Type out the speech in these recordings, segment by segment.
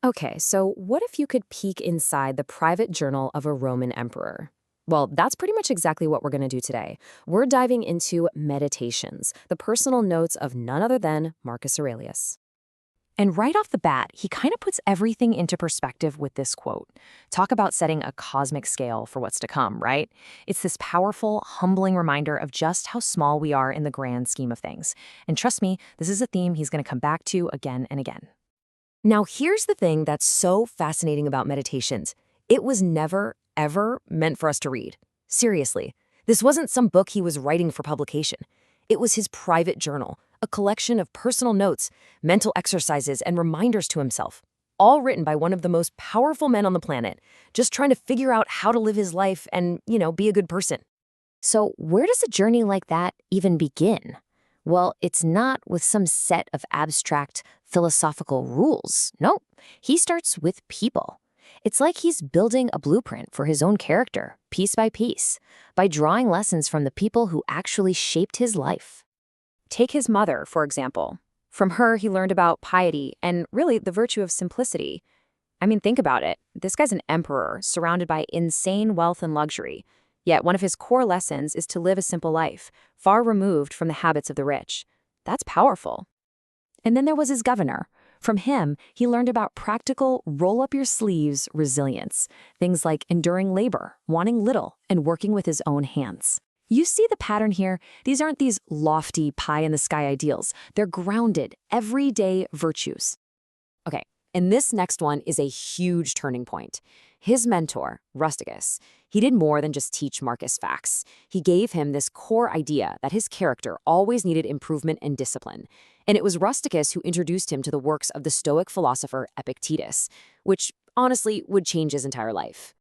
Okay, so what if you could peek inside the private journal of a Roman emperor? Well, that's pretty much exactly what we're going to do today. We're diving into Meditations, the personal notes of none other than Marcus Aurelius. And right off the bat, he kind of puts everything into perspective with this quote. Talk about setting a cosmic scale for what's to come, right? It's this powerful, humbling reminder of just how small we are in the grand scheme of things. And trust me, this is a theme he's going to come back to again and again. Now, here's the thing that's so fascinating about Meditations. It was never, ever meant for us to read. Seriously. This wasn't some book he was writing for publication. It was his private journal, a collection of personal notes, mental exercises, and reminders to himself, all written by one of the most powerful men on the planet, just trying to figure out how to live his life and, be a good person. So where does a journey like that even begin? Well, it's not with some set of abstract philosophical rules. No, he starts with people. It's like he's building a blueprint for his own character, piece by piece, by drawing lessons from the people who actually shaped his life. Take his mother, for example. From her, he learned about piety and really the virtue of simplicity. I mean, think about it. This guy's an emperor surrounded by insane wealth and luxury. Yet one of his core lessons is to live a simple life, far removed from the habits of the rich. That's powerful. And then there was his governor. From him, he learned about practical roll-up-your-sleeves resilience, things like enduring labor, wanting little, and working with his own hands. You see the pattern here? These aren't these lofty pie-in-the-sky ideals. They're grounded, everyday virtues. Okay, and this next one is a huge turning point. His mentor, Rusticus, he did more than just teach Marcus facts. He gave him this core idea that his character always needed improvement and discipline. And it was Rusticus who introduced him to the works of the Stoic philosopher Epictetus, which honestly would change his entire life.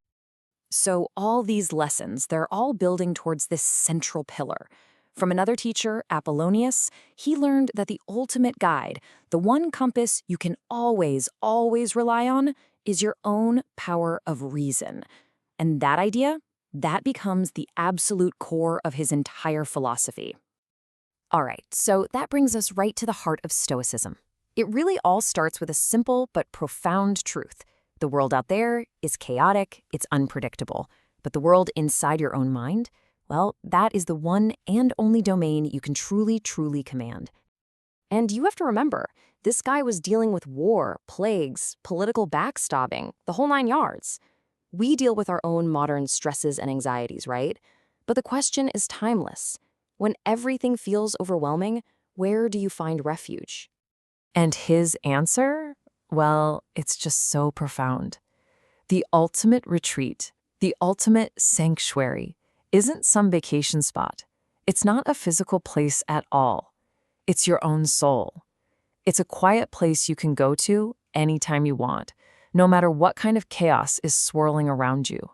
So all these lessons, they're all building towards this central pillar. From another teacher, Apollonius, he learned that the ultimate guide, the one compass you can always, always rely on, is your own power of reason. And that idea, that becomes the absolute core of his entire philosophy. All right, so that brings us right to the heart of Stoicism. It really all starts with a simple but profound truth. The world out there is chaotic, it's unpredictable. But the world inside your own mind, well, that is the one and only domain you can truly, truly command. And you have to remember, this guy was dealing with war, plagues, political backstabbing, the whole 9 yards. We deal with our own modern stresses and anxieties, right? But the question is timeless. When everything feels overwhelming, where do you find refuge? And his answer? Well, it's just so profound. The ultimate retreat, the ultimate sanctuary, isn't some vacation spot. It's not a physical place at all. It's your own soul. It's a quiet place you can go to anytime you want, no matter what kind of chaos is swirling around you.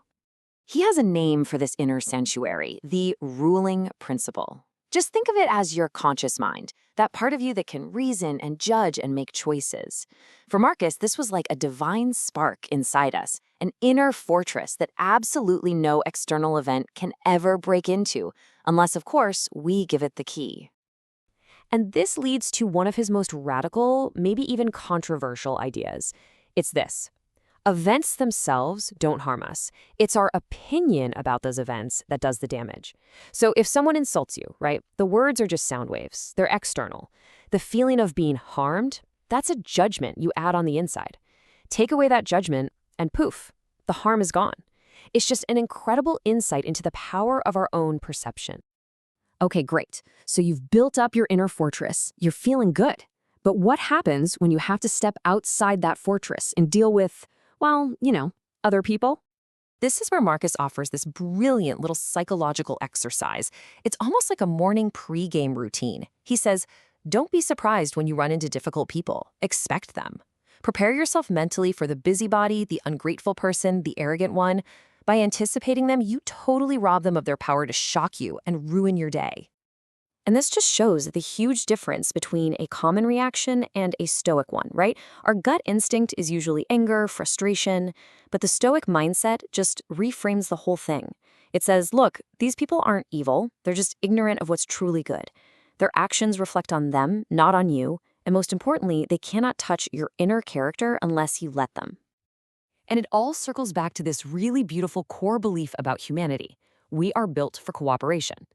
He has a name for this inner sanctuary, the ruling principle. Just think of it as your conscious mind, that part of you that can reason and judge and make choices. For Marcus, this was like a divine spark inside us, an inner fortress that absolutely no external event can ever break into, unless, of course, we give it the key. And this leads to one of his most radical, maybe even controversial ideas. It's this. Events themselves don't harm us. It's our opinion about those events that does the damage. So if someone insults you, right, the words are just sound waves. They're external. The feeling of being harmed, that's a judgment you add on the inside. Take away that judgment, and poof, the harm is gone. It's just an incredible insight into the power of our own perception. Okay, great. So you've built up your inner fortress. You're feeling good. But what happens when you have to step outside that fortress and deal with, well, other people? This is where Marcus offers this brilliant little psychological exercise. It's almost like a morning pre-game routine. He says, don't be surprised when you run into difficult people. Expect them. Prepare yourself mentally for the busybody, the ungrateful person, the arrogant one. By anticipating them, you totally rob them of their power to shock you and ruin your day. And this just shows the huge difference between a common reaction and a stoic one, right? Our gut instinct is usually anger, frustration, but the stoic mindset just reframes the whole thing. It says, look, these people aren't evil. They're just ignorant of what's truly good. Their actions reflect on them, not on you. And most importantly, they cannot touch your inner character unless you let them. And it all circles back to this really beautiful core belief about humanity. We are built for cooperation.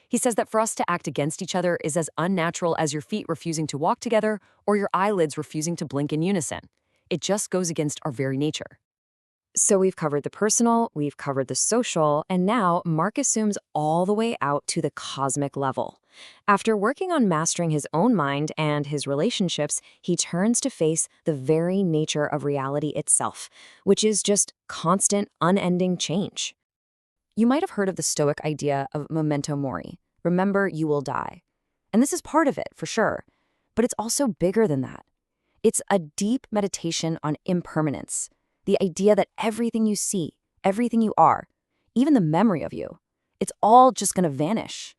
He says that for us to act against each other is as unnatural as your feet refusing to walk together or your eyelids refusing to blink in unison. It just goes against our very nature. So we've covered the personal, we've covered the social, and now Mark zooms all the way out to the cosmic level. After working on mastering his own mind and his relationships, he turns to face the very nature of reality itself, which is just constant, unending change. You might have heard of the Stoic idea of memento mori. Remember, you will die. And this is part of it, for sure. But it's also bigger than that. It's a deep meditation on impermanence. The idea that everything you see, everything you are, even the memory of you, it's all just gonna vanish.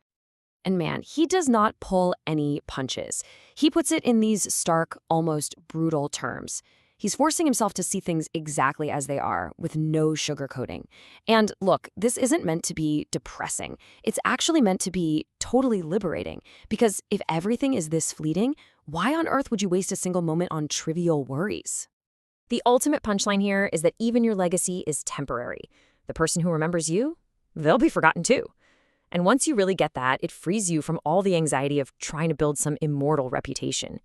And man, he does not pull any punches. He puts it in these stark, almost brutal terms. He's forcing himself to see things exactly as they are, with no sugarcoating. And look, this isn't meant to be depressing. It's actually meant to be totally liberating. Because if everything is this fleeting, why on earth would you waste a single moment on trivial worries? The ultimate punchline here is that even your legacy is temporary. The person who remembers you, they'll be forgotten too. And once you really get that, it frees you from all the anxiety of trying to build some immortal reputation.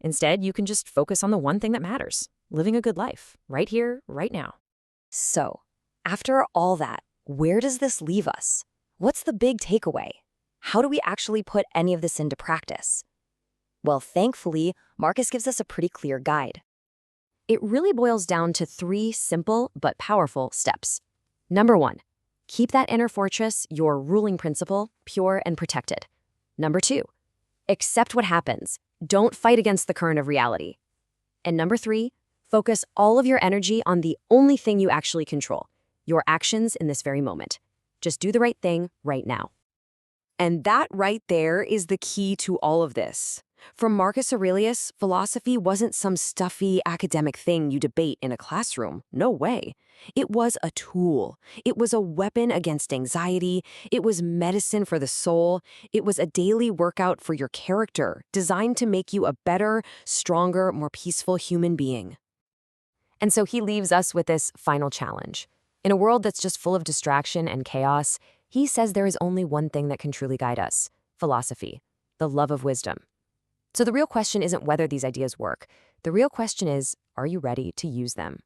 Instead, you can just focus on the one thing that matters, living a good life, right here, right now. So, after all that, where does this leave us? What's the big takeaway? How do we actually put any of this into practice? Well, thankfully, Marcus gives us a pretty clear guide. It really boils down to 3 simple but powerful steps. Number 1, keep that inner fortress, your ruling principle, pure and protected. Number 2, accept what happens. Don't fight against the current of reality. And number 3, focus all of your energy on the only thing you actually control, your actions in this very moment. Just do the right thing right now. And that right there is the key to all of this. For Marcus Aurelius, philosophy wasn't some stuffy academic thing you debate in a classroom. No way. It was a tool. It was a weapon against anxiety. It was medicine for the soul. It was a daily workout for your character, designed to make you a better, stronger, more peaceful human being. And so he leaves us with this final challenge. In a world that's just full of distraction and chaos, he says there is only one thing that can truly guide us: philosophy, the love of wisdom. So the real question isn't whether these ideas work. The real question is, are you ready to use them?